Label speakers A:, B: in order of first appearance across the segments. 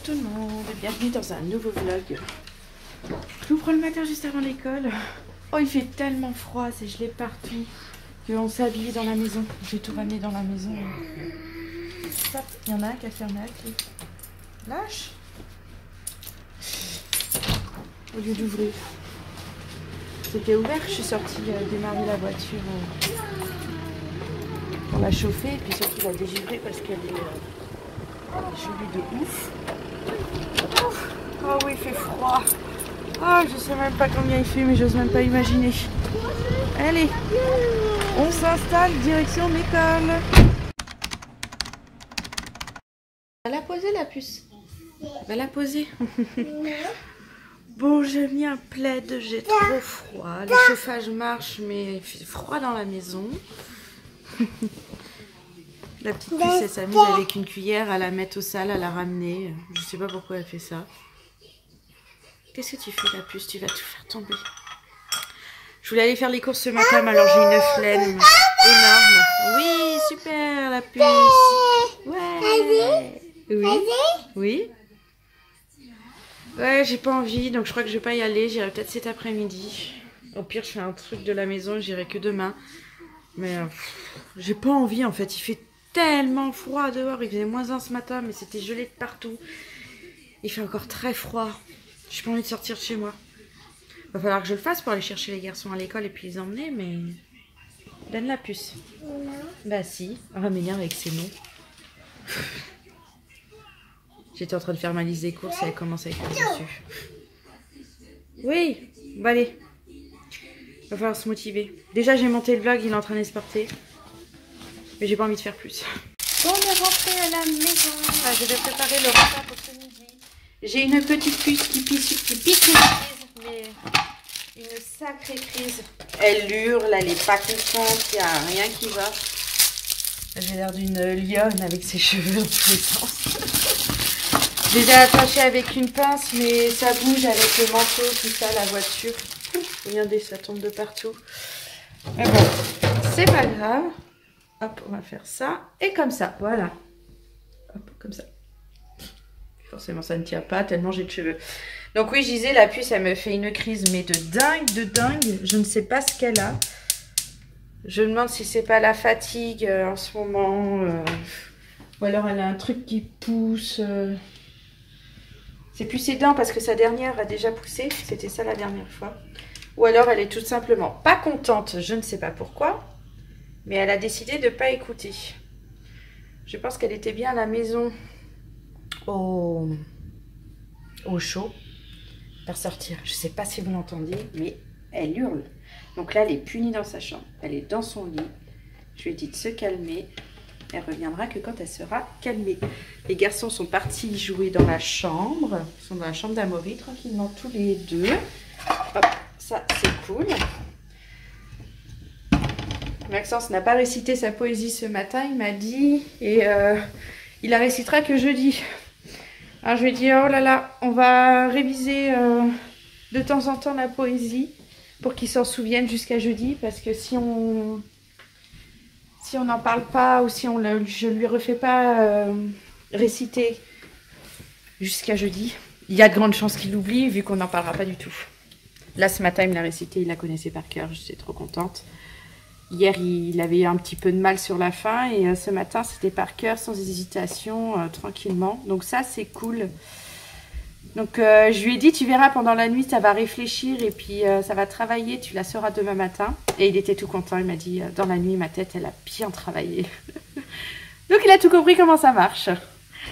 A: tout le monde et bienvenue dans un nouveau vlog. Je vous prends le matin juste avant l'école. Oh, il fait tellement froid, c'est gelé partout qu'on s'habille dans la maison. J'ai tout ramené dans la maison. Hop, il y en a un qui a fermé la clé. Lâche. Au lieu d'ouvrir. C'était ouvert, je suis sortie démarrer la voiture pour la chauffer et puis surtout la dégivrer parce qu'elle est gelée de ouf. Oh oui, il fait froid. Oh, je sais même pas combien il fait, mais j'ose même pas imaginer. Allez, on s'installe direction l'école. Elle va la poser la puce. Elle va la poser. Bon, j'ai mis un plaid, j'ai trop froid. Le chauffage marche, mais il fait froid dans la maison. La petite puce, elle s'amuse avec une cuillère à la mettre au sale, à la ramener. Je sais pas pourquoi elle fait ça. Qu'est-ce que tu fais, la puce? Tu vas tout faire tomber. Je voulais aller faire les courses ce matin, mais alors j'ai une flemme énorme. Oui, super, la puce. Ouais. Oui. Oui. Ouais, j'ai pas envie, donc je crois que je vais pas y aller. J'irai peut-être cet après-midi. Au pire, je fais un truc de la maison, j'irai que demain. Mais j'ai pas envie en fait. Il fait tellement froid dehors. Il faisait -1 ce matin, mais c'était gelé de partout. Il fait encore très froid. J'ai pas envie de sortir de chez moi. Va falloir que je le fasse pour aller chercher les garçons à l'école et puis les emmener, mais... Donne la puce. Non. Bah si. Ah, m'énerve avec ses mots. J'étais en train de faire ma liste des courses et elle commence à écrire dessus. Oui, bah allez. Va falloir se motiver. Déjà j'ai monté le vlog, il est en train d'exporter. Mais j'ai pas envie de faire plus. Bon, on est rentré à la maison. Ah, je vais préparer le repas pour ce midi. J'ai une petite puce qui pique une crise, mais une sacrée crise. Elle hurle, elle est pas contente, il n'y a rien qui va. J'ai l'air d'une lionne avec ses cheveux dans tous les sens. Je les ai attachés avec une pince, mais ça bouge avec le manteau, tout ça, la voiture. Regardez, ça tombe de partout. Mais bon, c'est pas grave. Hop, on va faire ça. Et comme ça, voilà. Hop, comme ça. Forcément, ça ne tient pas tellement j'ai de cheveux. Donc oui, je disais, la puce, elle me fait une crise, mais de dingue. Je ne sais pas ce qu'elle a. Je me demande si c'est pas la fatigue en ce moment. Ou alors elle a un truc qui pousse. C'est plus ses dents parce que sa dernière a déjà poussé. C'était ça la dernière fois. Ou alors elle est tout simplement pas contente. Je ne sais pas pourquoi. Mais elle a décidé de ne pas écouter. Je pense qu'elle était bien à la maison au chaud. Pour sortir. Je ne sais pas si vous l'entendez, mais elle hurle. Donc là, elle est punie dans sa chambre. Elle est dans son lit. Je lui ai dit de se calmer. Elle reviendra que quand elle sera calmée. Les garçons sont partis jouer dans la chambre. Ils sont dans la chambre d'Amaury, tranquillement tous les deux. Hop, ça c'est cool. Maxence n'a pas récité sa poésie ce matin, il m'a dit. Et il la récitera que jeudi. Alors je lui ai dit, oh là là, on va réviser de temps en temps la poésie pour qu'il s'en souvienne jusqu'à jeudi. Parce que si on n'en parle pas ou si je lui refais pas réciter jusqu'à jeudi, il y a de grandes chances qu'il l'oublie vu qu'on n'en parlera pas du tout. Là ce matin il me l'a récité, il la connaissait par cœur, j'étais trop contente. Hier il avait eu un petit peu de mal sur la fin et ce matin c'était par cœur, sans hésitation, tranquillement. Donc ça c'est cool. Donc je lui ai dit, tu verras pendant la nuit ça va réfléchir et puis ça va travailler, tu la sauras demain matin. Et il était tout content, il m'a dit, dans la nuit ma tête elle a bien travaillé. Donc il a tout compris comment ça marche.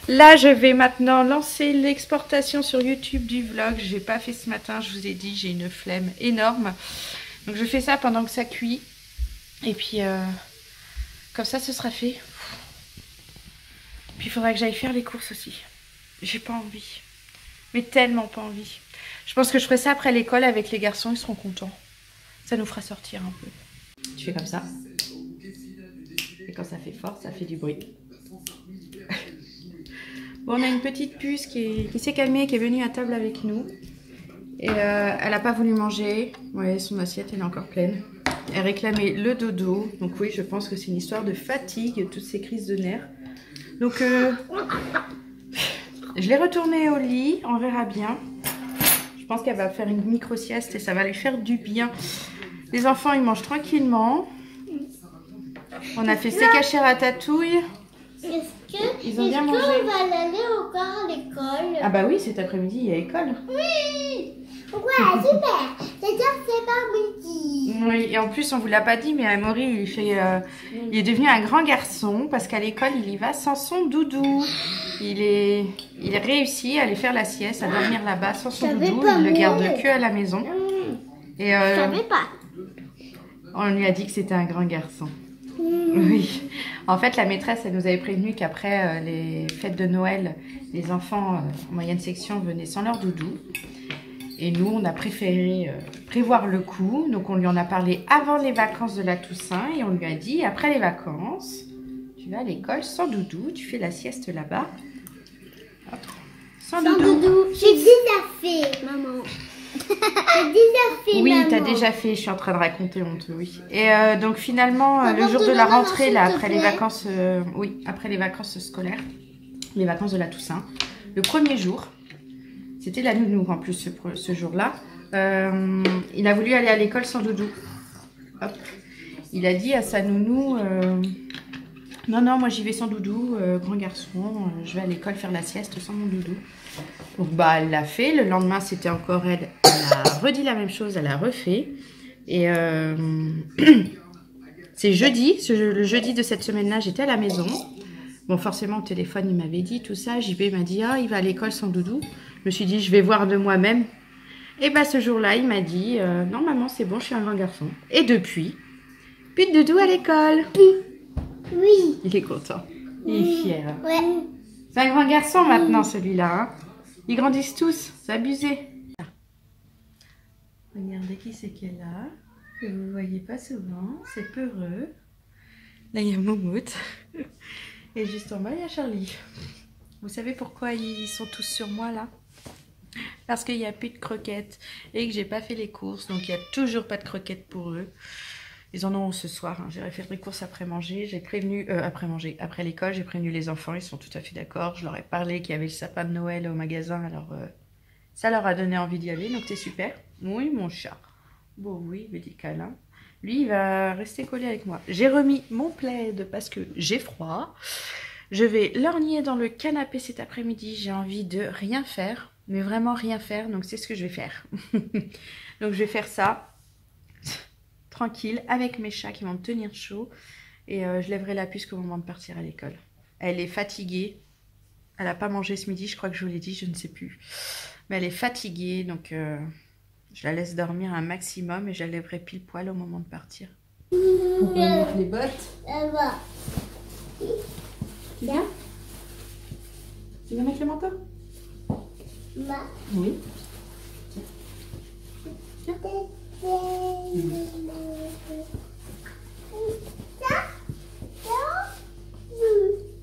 A: Là je vais maintenant lancer l'exportation sur YouTube du vlog. Je n'ai pas fait ce matin, je vous ai dit, j'ai une flemme énorme. Donc je fais ça pendant que ça cuit. Et puis comme ça ce sera fait. Puis il faudra que j'aille faire les courses aussi. J'ai pas envie. Mais tellement pas envie. Je pense que je ferai ça après l'école avec les garçons, ils seront contents. Ça nous fera sortir un peu. Tu fais comme ça. Et quand ça fait fort, ça fait du bruit. Bon, on a une petite puce qui s'est calmée, qui est venue à table avec nous. Et elle n'a pas voulu manger. Ouais, son assiette elle est encore pleine. Elle réclamait le dodo. Donc oui, je pense que c'est une histoire de fatigue, toutes ces crises de nerfs. Donc Je l'ai retournée au lit, on verra bien. Je pense qu'elle va faire une micro-sieste et ça va lui faire du bien. Les enfants, ils mangent tranquillement. On a fait steak haché ratatouille. Ils ont bien mangé.
B: Est-ce qu'on va aller encore à l'école?
A: Ah bah oui, cet après-midi, il y a école.
B: Oui. Ouais, super. C'est pas midi.
A: Oui, et en plus, on vous l'a pas dit, mais Amaury, il est devenu un grand garçon parce qu'à l'école, il y va sans son doudou. Il réussit à aller faire la sieste, à dormir là-bas sans son doudou. Il le garde que à la maison. Et
B: Je savais pas.
A: on lui a dit que c'était un grand garçon. Oui. En fait, la maîtresse, elle nous avait prévenu qu'après les fêtes de Noël, les enfants en moyenne section venaient sans leur doudou. Et nous, on a préféré prévoir le coup. Donc, on lui en a parlé avant les vacances de la Toussaint. Et on lui a dit, après les vacances, tu vas à l'école sans doudou. Tu fais la sieste là-bas. Sans doudou.
B: J'ai déjà fait, maman. J'ai déjà fait,
A: Oui,
B: maman.
A: t'as déjà fait. Je suis en train de raconter honteux, oui. Et donc, finalement,
B: Maman,
A: le jour de
B: donne
A: la
B: maman,
A: rentrée,
B: s'il
A: là,
B: te
A: après les
B: plaît.
A: vacances, oui, après les vacances scolaires, les vacances de la Toussaint, le premier jour, c'était la nounou en plus ce jour-là. Il a voulu aller à l'école sans doudou. Hop. Il a dit à sa nounou, non, non, moi j'y vais sans doudou, grand garçon, je vais à l'école faire la sieste sans mon doudou. Donc bah elle l'a fait, le lendemain c'était encore elle, elle a redit la même chose, elle a refait. Et c'est jeudi, le jeudi de cette semaine-là, j'étais à la maison. Bon, forcément, au téléphone, il m'avait dit tout ça. JB m'a dit, ah, il va à l'école sans doudou. Je me suis dit, je vais voir de moi-même. Et bah, ce jour-là, il m'a dit, non, maman, c'est bon, je suis un grand garçon. Et depuis, plus de doudou à l'école.
B: Oui.
A: Il est content. Il est fier.
B: Ouais.
A: C'est un grand garçon maintenant, celui-là. Hein. Ils grandissent tous. C'est abusé. Regardez qui c'est qui est là. Que vous ne voyez pas souvent. C'est peureux. Là, il y a Moumoute. Et juste en bas, il y a Charlie. Vous savez pourquoi ils sont tous sur moi là? Parce qu'il n'y a plus de croquettes et que j'ai pas fait les courses. Donc il n'y a toujours pas de croquettes pour eux. Ils en auront ce soir. Hein. J'irai faire les courses après manger. J'ai prévenu, après l'école, j'ai prévenu les enfants. Ils sont tout à fait d'accord. Je leur ai parlé qu'il y avait le sapin de Noël au magasin. Alors ça leur a donné envie d'y aller. Donc c'est super. Oui, mon chat. Bon, oui, il me dit câlin. Lui, il va rester collé avec moi. J'ai remis mon plaid parce que j'ai froid. Je vais lorgner dans le canapé cet après-midi. J'ai envie de rien faire, mais vraiment rien faire. Donc, c'est ce que je vais faire. Donc, je vais faire ça tranquille avec mes chats qui vont me tenir chaud. Et je lèverai la puce au moment de partir à l'école. Elle est fatiguée. Elle n'a pas mangé ce midi, je crois que je vous l'ai dit, je ne sais plus. Mais elle est fatiguée, donc... je la laisse dormir un maximum et je la lèverai pile poil au moment de partir. On peut mettre les bottes.
B: Elle va.
A: Tu viens? Tu viens mettre le manteau?
B: Ma.
A: Oui. Tiens.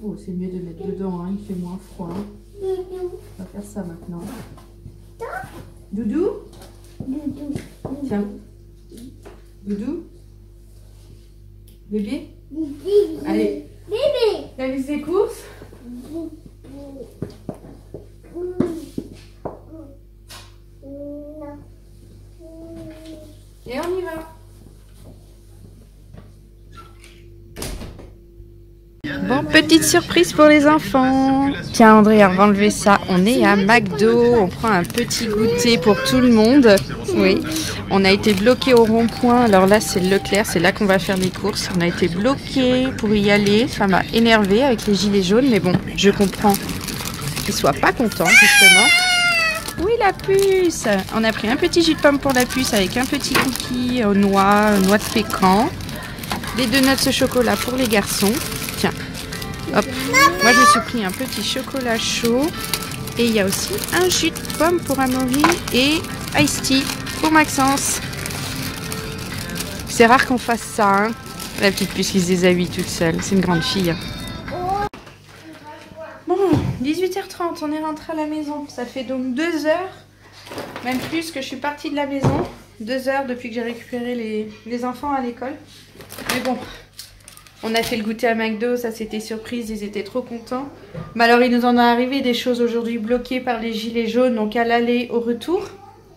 A: Oh, c'est mieux de mettre dedans, hein. Il fait moins froid. On va faire ça maintenant. Doudou? Tiens. Doudou? Bébé? Allez.
B: Bébé.
A: T'as vu ses courses? Et on y va. Bon, petite surprise pour les enfants. Tiens André, on va enlever ça. On est à McDo, on prend un petit goûter pour tout le monde. Oui, on a été bloqué au rond-point. Alors là, c'est Leclerc, c'est là qu'on va faire les courses. On a été bloqué pour y aller. Ça m'a énervé avec les gilets jaunes, mais bon, je comprends qu'ils soient pas contents justement. Oui, la puce. On a pris un petit jus de pomme pour la puce avec un petit cookie aux noix de pécan. Des donuts au chocolat pour les garçons. Tiens, hop. Moi, je me suis pris un petit chocolat chaud. Et il y a aussi un jus de pomme pour Amaury et Ice Tea pour Maxence. C'est rare qu'on fasse ça, hein. La petite puce qui se déshabille toute seule. C'est une grande fille. Bon, 18h30, on est rentré à la maison. Ça fait donc 2 heures, même plus que je suis partie de la maison. 2 heures depuis que j'ai récupéré les enfants à l'école. Mais bon, On a fait le goûter à McDo, ça c'était surprise, ils étaient trop contents. Mais alors il nous en est arrivé des choses aujourd'hui bloquées par les gilets jaunes, donc à l'aller, au retour.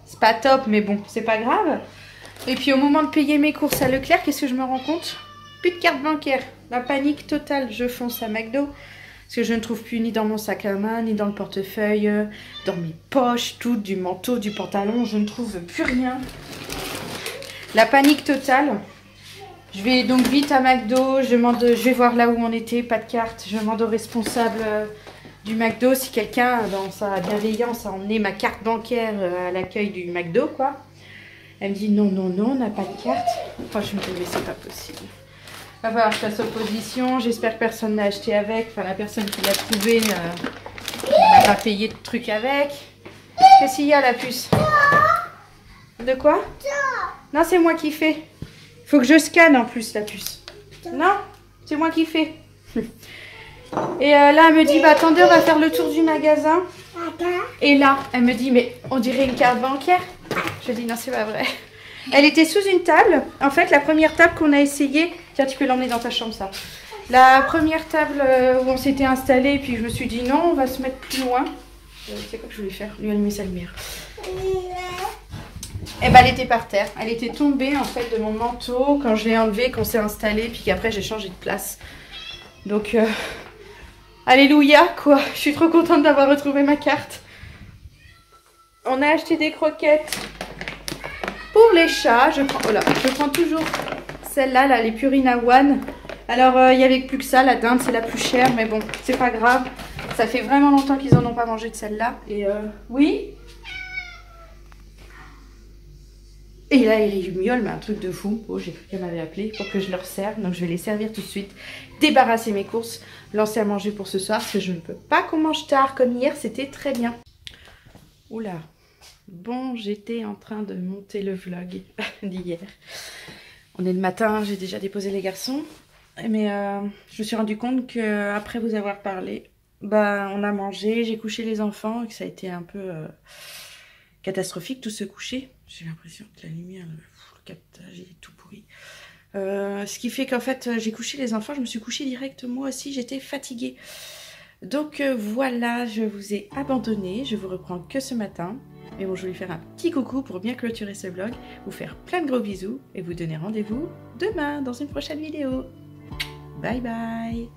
A: C'est pas top, mais bon, c'est pas grave. Et puis au moment de payer mes courses à Leclerc, qu'est-ce que je me rends compte? Plus de carte bancaire, la panique totale. Je fonce à McDo, parce que je ne trouve plus ni dans mon sac à main, ni dans le portefeuille, dans mes poches, tout, du manteau, du pantalon, je ne trouve plus rien. La panique totale. Je vais donc vite à McDo, je vais voir là où on était, pas de carte. Je demande au responsable du McDo si quelqu'un, dans sa bienveillance, a emmené ma carte bancaire à l'accueil du McDo, quoi. Elle me dit non, non, non, on n'a pas de carte. Enfin, je me dis, mais c'est pas possible. Il va falloir que je fasse opposition. J'espère que personne n'a acheté avec. Enfin, la personne qui l'a trouvé n'a pas payé de truc avec. Qu'est-ce qu'il y a, la puce? De quoi? Non, c'est moi qui fais. Faut que je scanne en plus la puce. Non, c'est moi qui fais. Et là, elle me dit, bah attendez, on va faire le tour du magasin. Et là, elle me dit, mais on dirait une carte bancaire. Je dis, non, c'est pas vrai. Elle était sous une table. En fait, la première table qu'on a essayé... Tiens, tu peux l'emmener dans ta chambre, ça. La première table où on s'était installé, puis je me suis dit, non, on va se mettre plus loin. C'est quoi que je voulais faire? Lui allumer sa lumière. Et ben, elle était par terre. Elle était tombée en fait de mon manteau quand je l'ai enlevé, qu'on s'est installé, puis qu'après j'ai changé de place. Donc, alléluia quoi. Je suis trop contente d'avoir retrouvé ma carte. On a acheté des croquettes pour les chats. Je prends toujours celle-là, là, les Purina One. Alors, il n'y avait plus que ça. La dinde, c'est la plus chère, mais bon, c'est pas grave. Ça fait vraiment longtemps qu'ils en ont pas mangé de celle-là. Et oui. Et là, il miaule, mais un truc de fou. Oh, j'ai cru qu'elle m'avait appelé pour que je leur serve. Donc, je vais les servir tout de suite. Débarrasser mes courses. Lancer à manger pour ce soir. Parce que je ne peux pas qu'on mange tard comme hier. C'était très bien. Oula. Bon, j'étais en train de monter le vlog d'hier. On est le matin. J'ai déjà déposé les garçons. Mais je me suis rendu compte qu'après vous avoir parlé, bah, on a mangé. J'ai couché les enfants. Et que ça a été un peu... catastrophique tout se coucher. J'ai l'impression que la lumière, le captage est tout pourri. Ce qui fait qu'en fait j'ai couché les enfants, je me suis couchée direct moi aussi, j'étais fatiguée. Donc voilà, je vous ai abandonné, je vous reprends que ce matin. Mais bon, je voulais faire un petit coucou pour bien clôturer ce vlog, vous faire plein de gros bisous et vous donner rendez-vous demain dans une prochaine vidéo. Bye bye.